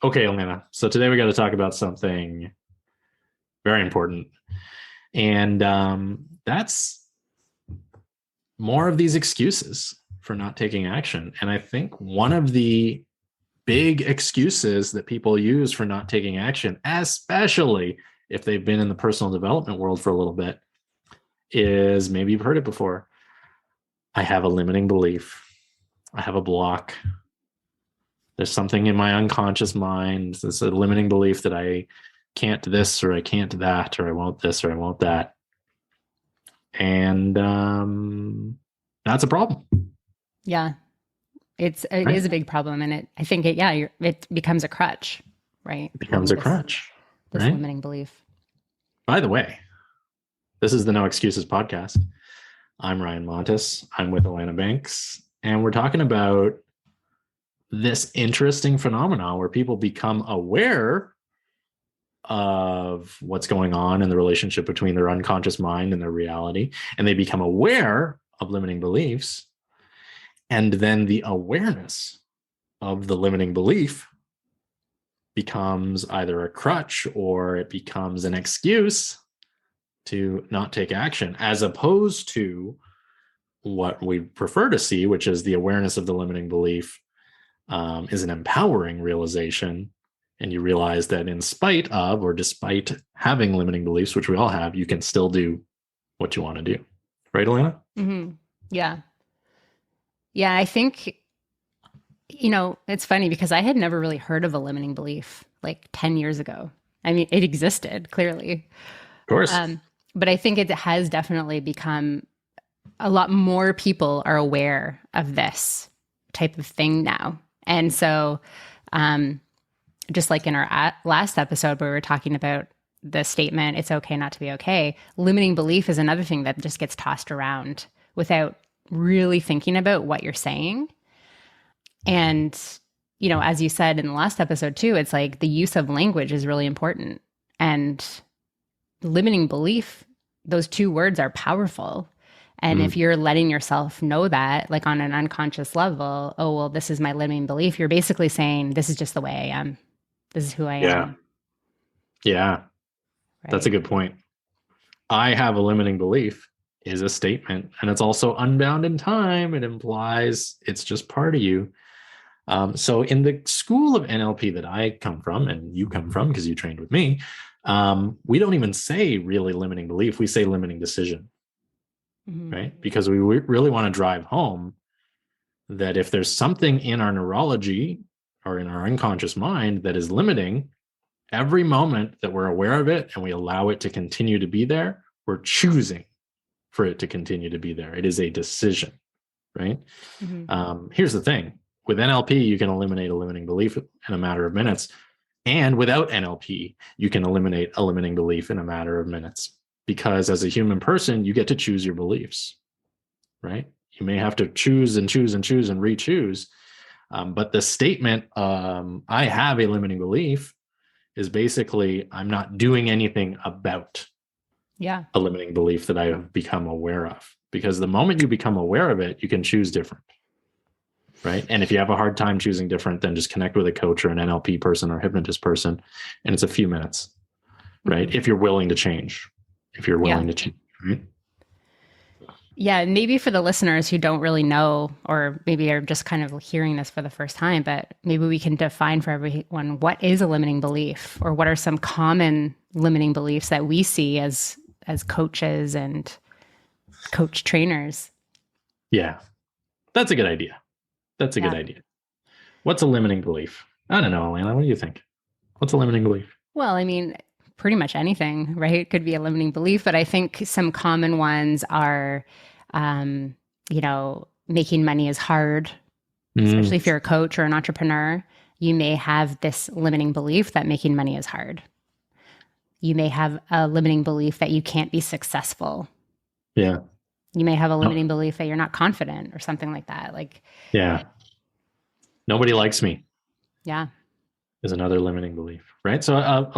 Okay, Elena. So today we got to talk about something very important. And that's more of these excuses for not taking action. And I think one of the big excuses that people use for not taking action, especially if they've been in the personal development world for a little bit, is maybe you've heard it before. I have a limiting belief. I have a block. There's something in my unconscious mind. There's a limiting belief that I can't this or I can't that or I won't this or I won't that. And that's a problem. Yeah, it is a big problem, and I think it becomes a crutch, right? It becomes a crutch, this right? limiting belief. By the way, this is the No Excuses podcast. I'm Ryan Montes. I'm with Elena Banks, and we're talking about this interesting phenomenon where people become aware of what's going on in the relationship between their unconscious mind and their reality, and they become aware of limiting beliefs. And then the awareness of the limiting belief becomes either a crutch or it becomes an excuse to not take action, as opposed to what we prefer to see, which is the awareness of the limiting belief is an empowering realization. And you realize that in spite of or despite having limiting beliefs, which we all have, you can still do what you want to do. Right, Elena? Mm-hmm. Yeah. Yeah, I think, it's funny because I had never really heard of a limiting belief like 10 years ago. I mean, it existed, clearly. Of course. But I think it has definitely become a lot more people are aware of this type of thing now. And so, just like in our last episode where we were talking about the statement, it's okay not to be okay, limiting belief is another thing that just gets tossed around without really thinking about what you're saying. And, as you said in the last episode too, it's like the use of language is really important. And limiting belief, those two words are powerful. And if you're letting yourself know that, like on an unconscious level, oh, well, this is my limiting belief, you're basically saying, this is just the way I am. This is who I am. Yeah. Right? That's a good point. I have a limiting belief is a statement, and it's also unbound in time. It implies it's just part of you. So in the school of NLP that I come from, and you come from because you trained with me, we don't even say really limiting belief. We say limiting decision, right? Because we really want to drive home that if there's something in our neurology or in our unconscious mind that is limiting, every moment that we're aware of it and we allow it to continue to be there, we're choosing for it to continue to be there. It is a decision, right? Here's the thing. With NLP, you can eliminate a limiting belief in a matter of minutes. And without NLP, you can eliminate a limiting belief in a matter of minutes. Because as a human person, you get to choose your beliefs, right? You may have to choose and choose and choose and re-choose. But the statement, I have a limiting belief, is basically, I'm not doing anything about a limiting belief that I have become aware of. Because the moment you become aware of it, you can choose different, right? And if you have a hard time choosing different, then just connect with a coach or an NLP person or hypnotist person, and it's a few minutes, right? If you're willing to change, right? Yeah, maybe for the listeners who don't really know, or maybe are just kind of hearing this for the first time, but maybe we can define for everyone, what is a limiting belief, or what are some common limiting beliefs that we see as coaches and coach trainers? Yeah, that's a good idea. Good idea. What's a limiting belief? I don't know, Alana. What do you think? What's a limiting belief? Well, I mean, pretty much anything, right? It could be a limiting belief, but I think some common ones are, making money is hard, especially if you're a coach or an entrepreneur. You may have this limiting belief that making money is hard. You may have a limiting belief that you can't be successful. Yeah. You may have a limiting belief that you're not confident or something like that. Nobody likes me. Yeah. Is another limiting belief, right? So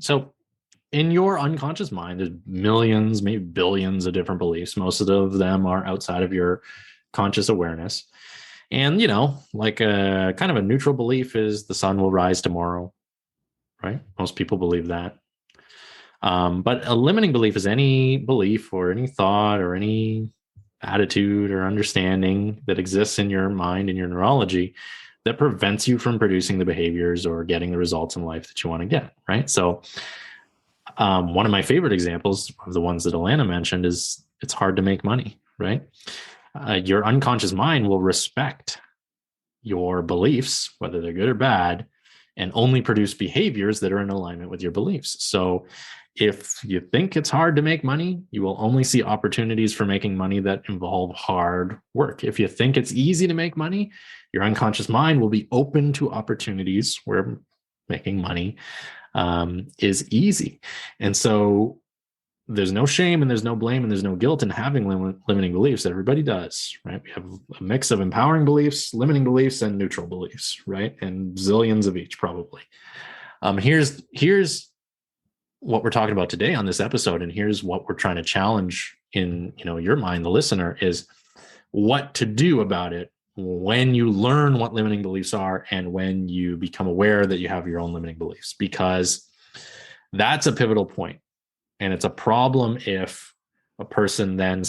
so in your unconscious mind, there's millions, maybe billions of different beliefs. Most of them are outside of your conscious awareness. And, like a kind of a neutral belief is the sun will rise tomorrow, right? Most people believe that. But a limiting belief is any belief or any thought or any attitude or understanding that exists in your mind and your neurology that prevents you from producing the behaviors or getting the results in life that you want to get, right? So one of my favorite examples of the ones that Alana mentioned is it's hard to make money, right? Your unconscious mind will respect your beliefs, whether they're good or bad, and only produce behaviors that are in alignment with your beliefs. So if you think it's hard to make money, you will only see opportunities for making money that involve hard work. If you think it's easy to make money, your unconscious mind will be open to opportunities where making money is easy. And so there's no shame and there's no blame and there's no guilt in having limiting beliefs. Everybody does, right? We have a mix of empowering beliefs, limiting beliefs, and neutral beliefs, right? And zillions of each, probably. Here's what we're talking about today on this episode, and here's what we're trying to challenge in your mind, the listener, is what to do about it when you learn what limiting beliefs are and when you become aware that you have your own limiting beliefs, because that's a pivotal point. And it's a problem if a person then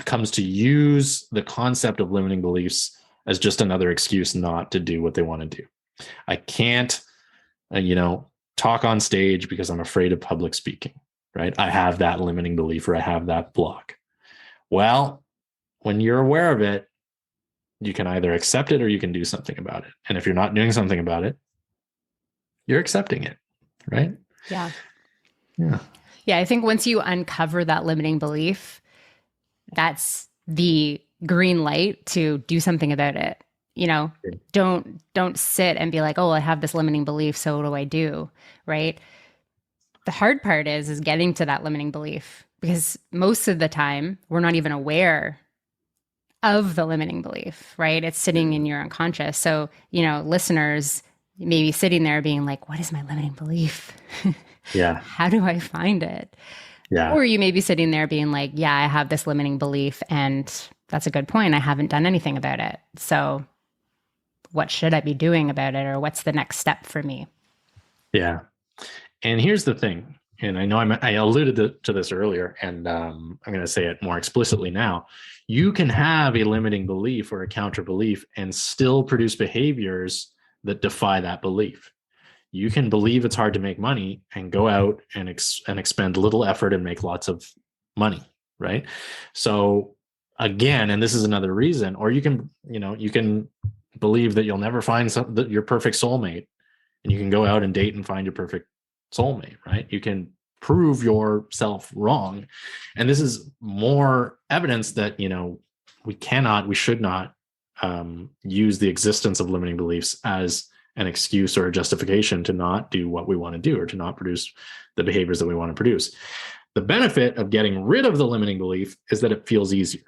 comes to use the concept of limiting beliefs as just another excuse not to do what they want to do. I can't, talk on stage because I'm afraid of public speaking, right? I have that limiting belief, or I have that block. Well, when you're aware of it, you can either accept it or you can do something about it. And if you're not doing something about it, you're accepting it, right? Yeah. Yeah. Yeah, I think once you uncover that limiting belief, that's the green light to do something about it. Don't sit and be like, oh, I have this limiting belief, so what do I do? Right? The hard part is getting to that limiting belief, because most of the time we're not even aware of the limiting belief, right? It's sitting in your unconscious. So, listeners may be sitting there being like, what is my limiting belief? Yeah. How do I find it? Yeah. Or you may be sitting there being like, yeah, I have this limiting belief, and that's a good point. I haven't done anything about it. So what should I be doing about it? Or what's the next step for me? Yeah. And here's the thing. And I know I alluded to this earlier, and I'm going to say it more explicitly now. You can have a limiting belief or a counter belief and still produce behaviors that defy that belief. You can believe it's hard to make money and go out and expend little effort and make lots of money, right? So again, and this is another reason, or you can believe that you'll never find your perfect soulmate, and you can go out and date and find your perfect soulmate, right? You can prove yourself wrong. And this is more evidence that, we should not use the existence of limiting beliefs as an excuse or a justification to not do what we want to do or to not produce the behaviors that we want to produce. The benefit of getting rid of the limiting belief is that it feels easier.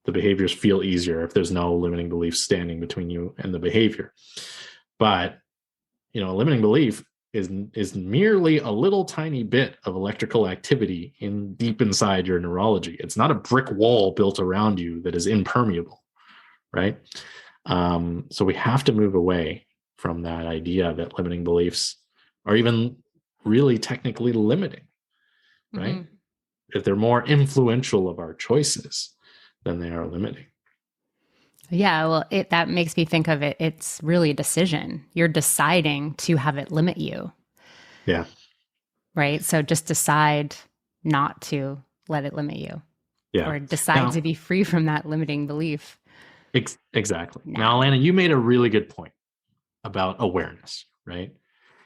The behaviors feel easier if there's no limiting belief standing between you and the behavior. But, a limiting belief is merely a little tiny bit of electrical activity deep inside your neurology. It's not a brick wall built around you that is impermeable, right? So we have to move away from that idea that limiting beliefs are even really technically limiting, right? Mm-hmm. If they're more influential of our choices than they are limiting. Yeah, well, that makes me think of it. It's really a decision. You're deciding to have it limit you. Yeah. Right? So just decide not to let it limit you. Yeah. Or decide to be free from that limiting belief. Exactly. Now, Alana, you made a really good point about awareness, right?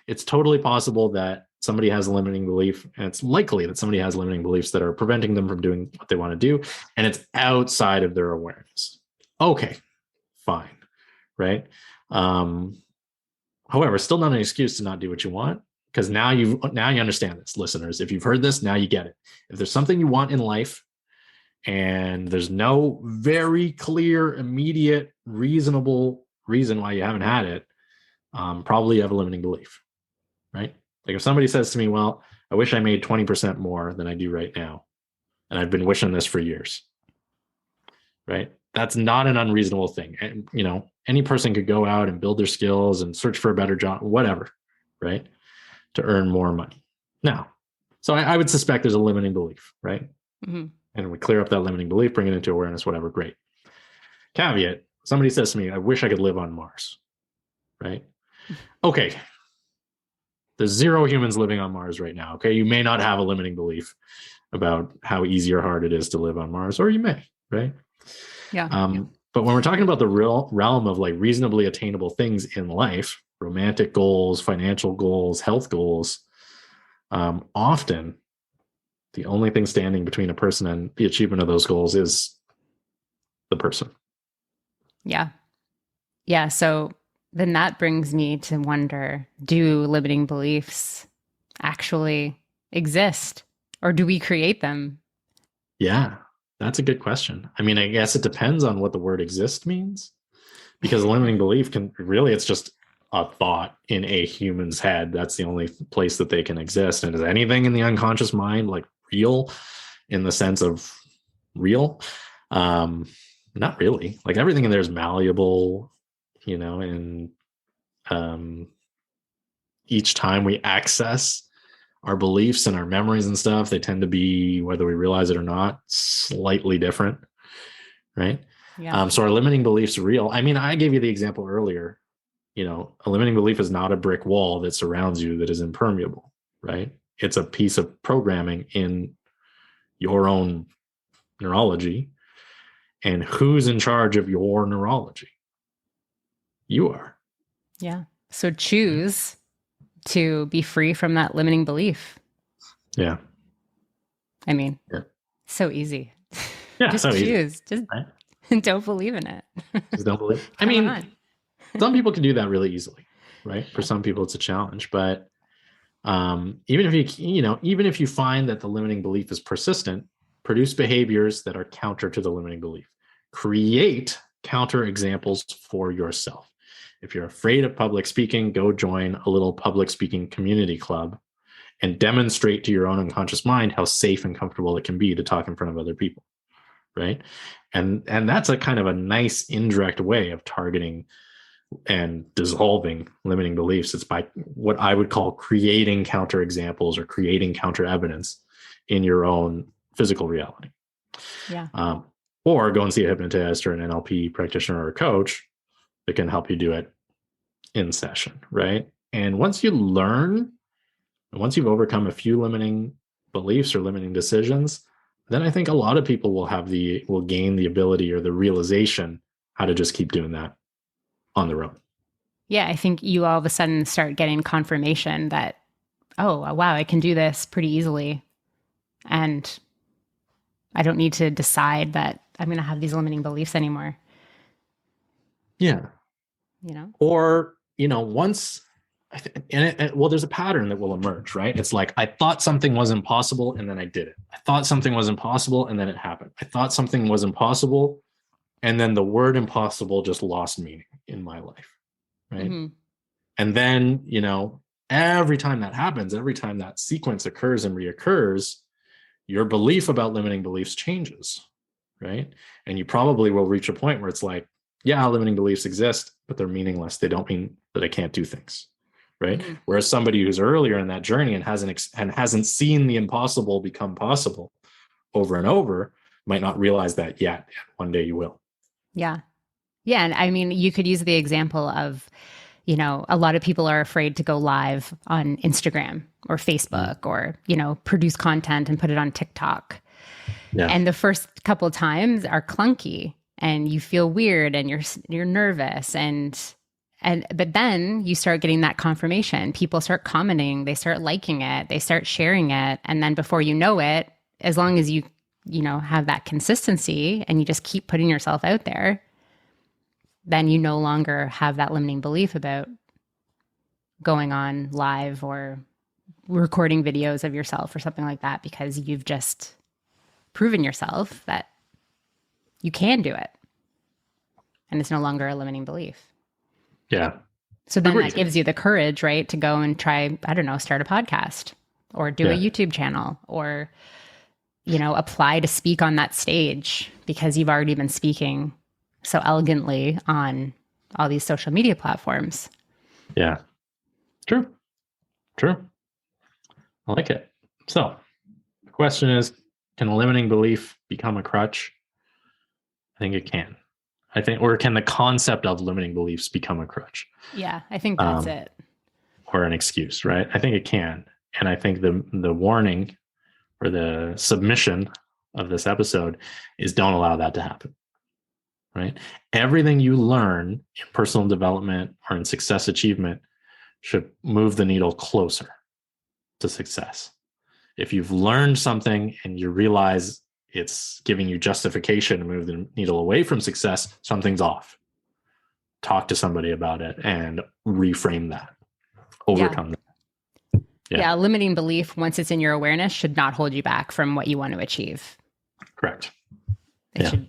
It's totally possible that somebody has a limiting belief, and it's likely that somebody has limiting beliefs that are preventing them from doing what they want to do, and it's outside of their awareness. Okay, fine, right? However, still not an excuse to not do what you want, because now you understand this, listeners. If you've heard this, now you get it. If there's something you want in life, and there's no very clear, immediate, reasonable reason why you haven't had it, probably you have a limiting belief, right? Like if somebody says to me, well, I wish I made 20% more than I do right now, and I've been wishing this for years, right? that's not an unreasonable thing. And, any person could go out and build their skills and search for a better job, whatever, right? To earn more money. Now, so I would suspect there's a limiting belief, right? Mm-hmm. And we clear up that limiting belief, bring it into awareness, whatever, great. Caveat, somebody says to me, I wish I could live on Mars, right? Okay. There's 0 humans living on Mars right now, okay? You may not have a limiting belief about how easy or hard it is to live on Mars, or you may, right? Yeah. But when we're talking about the real realm of like reasonably attainable things in life, romantic goals, financial goals, health goals, often the only thing standing between a person and the achievement of those goals is the person. Yeah. Yeah. So then that brings me to wonder, do limiting beliefs actually exist, or do we create them? Yeah, that's a good question. I mean, I guess it depends on what the word exist means, because a limiting belief it's just a thought in a human's head. That's the only place that they can exist. And is anything in the unconscious mind like real in the sense of real? Not really. Like everything in there is malleable, and each time we access our beliefs and our memories and stuff, they tend to be, whether we realize it or not, slightly different, right? Yeah. So our limiting beliefs are real. I mean, I gave you the example earlier. A limiting belief is not a brick wall that surrounds you that is impermeable, right? It's a piece of programming in your own neurology. And who's in charge of your neurology? You are. Yeah. So choose to be free from that limiting belief. Yeah. I mean, yeah. So easy. Yeah, just so choose. Easy, just right? Don't believe in it. Just don't believe. I mean, some people can do that really easily, right? For some people, it's a challenge. But even if you find that the limiting belief is persistent, produce behaviors that are counter to the limiting belief. Create counter examples for yourself. If you're afraid of public speaking, go join a little public speaking community club and demonstrate to your own unconscious mind how safe and comfortable it can be to talk in front of other people, right? And that's a kind of a nice indirect way of targeting and dissolving limiting beliefs. It's by what I would call creating counter examples or creating counter evidence in your own physical reality. Yeah. Or go and see a hypnotist or an NLP practitioner or a coach that can help you do it in session, right? And once you've overcome a few limiting beliefs or limiting decisions, then I think a lot of people will gain the ability or the realization how to just keep doing that on their own. Yeah, I think you all of a sudden start getting confirmation that, oh, wow, I can do this pretty easily. And I don't need to decide that I'm going to have these limiting beliefs anymore. Yeah. Or, once, there's a pattern that will emerge, right? It's like, I thought something was impossible and then I did it. I thought something was impossible and then it happened. I thought something was impossible and then the word impossible just lost meaning in my life, right? Mm-hmm. And then, every time that happens, every time that sequence occurs and reoccurs, your belief about limiting beliefs changes, right? And you probably will reach a point where it's like, yeah, limiting beliefs exist, but they're meaningless. They don't mean that I can't do things, right? Mm-hmm. Whereas somebody who's earlier in that journey and hasn't seen the impossible become possible over and over might not realize that yet. One day you will. Yeah. Yeah. And I mean, you could use the example of, a lot of people are afraid to go live on Instagram or Facebook or, produce content and put it on TikTok. Yeah. And the first couple of times are clunky and you feel weird and you're nervous but then you start getting that confirmation. People start commenting, they start liking it, they start sharing it. And then before you know it, as long as you have that consistency and you just keep putting yourself out there, then you no longer have that limiting belief about going on live or recording videos of yourself or something like that, because you've just proven yourself that you can do it. And it's no longer a limiting belief. Yeah. So then that gives you the courage, right, to go and try, I don't know, start a podcast or do a YouTube channel or, apply to speak on that stage because you've already been speaking so elegantly on all these social media platforms. Yeah. True. I like it. So the question is, can a limiting belief become a crutch? I think it can. Or can the concept of limiting beliefs become a crutch? Yeah, I think that's it. Or an excuse, right? I think it can. And I think the warning or the submission of this episode is don't allow that to happen, right? Everything you learn in personal development or in success achievement should move the needle closer to success. If you've learned something and you realize it's giving you justification to move the needle away from success, something's off. Talk to somebody about it and reframe that, overcome that. Yeah, limiting belief, once it's in your awareness, should not hold you back from what you want to achieve. Correct. It should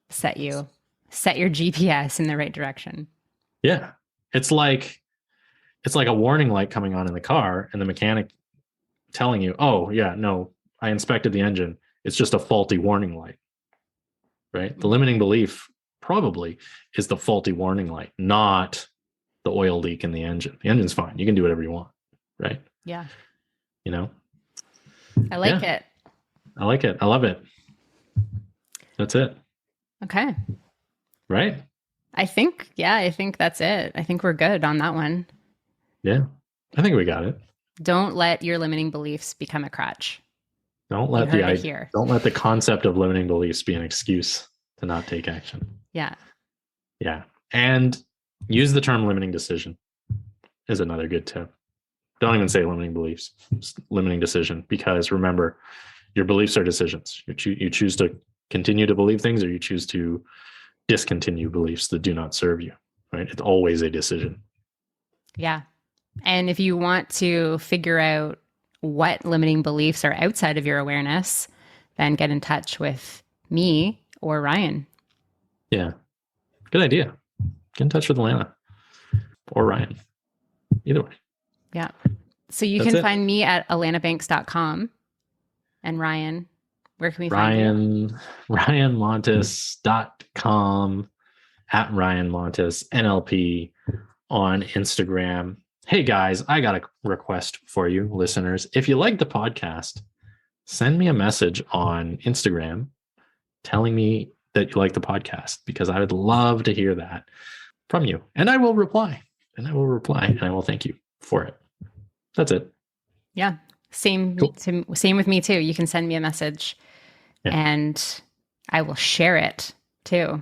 set your GPS in the right direction. Yeah. It's like a warning light coming on in the car and the mechanic telling you, oh, yeah, no, I inspected the engine. It's just a faulty warning light, right? The limiting belief probably is the faulty warning light, not the oil leak in the engine. The engine's fine. You can do whatever you want, right? Yeah. You know? I like it. I like it. I love it. That's it. Okay. Right? I think that's it. I think we're good on that one. Yeah. I think we got it. Don't let your limiting beliefs become a crutch. Don't let the concept of limiting beliefs be an excuse to not take action. Yeah. Yeah. And use the term limiting decision is another good tip. Don't even say limiting beliefs, limiting decision, because remember, your beliefs are decisions. You choose to continue to believe things or you choose to discontinue beliefs that do not serve you, right? It's always a decision. Yeah. And if you want to figure out what limiting beliefs are outside of your awareness, then get in touch with me or Ryan. Yeah. Good idea. Get in touch with Alana or Ryan. Either way. Yeah. So you can find me at alanabanks.com. And Ryan, where can we find you? RyanMontes.com, at Ryan Montes NLP on Instagram. Hey guys, I got a request for you, listeners. If you like the podcast, send me a message on Instagram telling me that you like the podcast, because I would love to hear that from you. And I will reply. And I will thank you for it. That's it. Yeah. Same with me too. You can send me a message and I will share it too.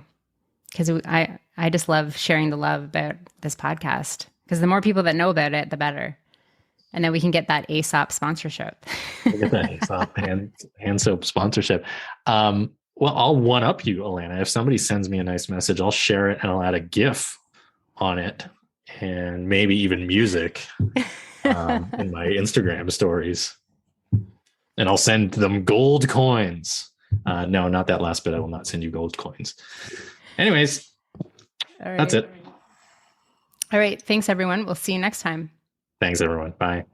Because I just love sharing the love about this podcast. Because the more people that know about it, the better. And then we can get that ASOP sponsorship. Get that ASOP hand soap sponsorship. Well, I'll one up you, Alana. If somebody sends me a nice message, I'll share it and I'll add a GIF on it and maybe even music in my Instagram stories. And I'll send them gold coins. No, not that last bit. I will not send you gold coins. Anyways, that's it. All right. Thanks, everyone. We'll see you next time. Thanks, everyone. Bye.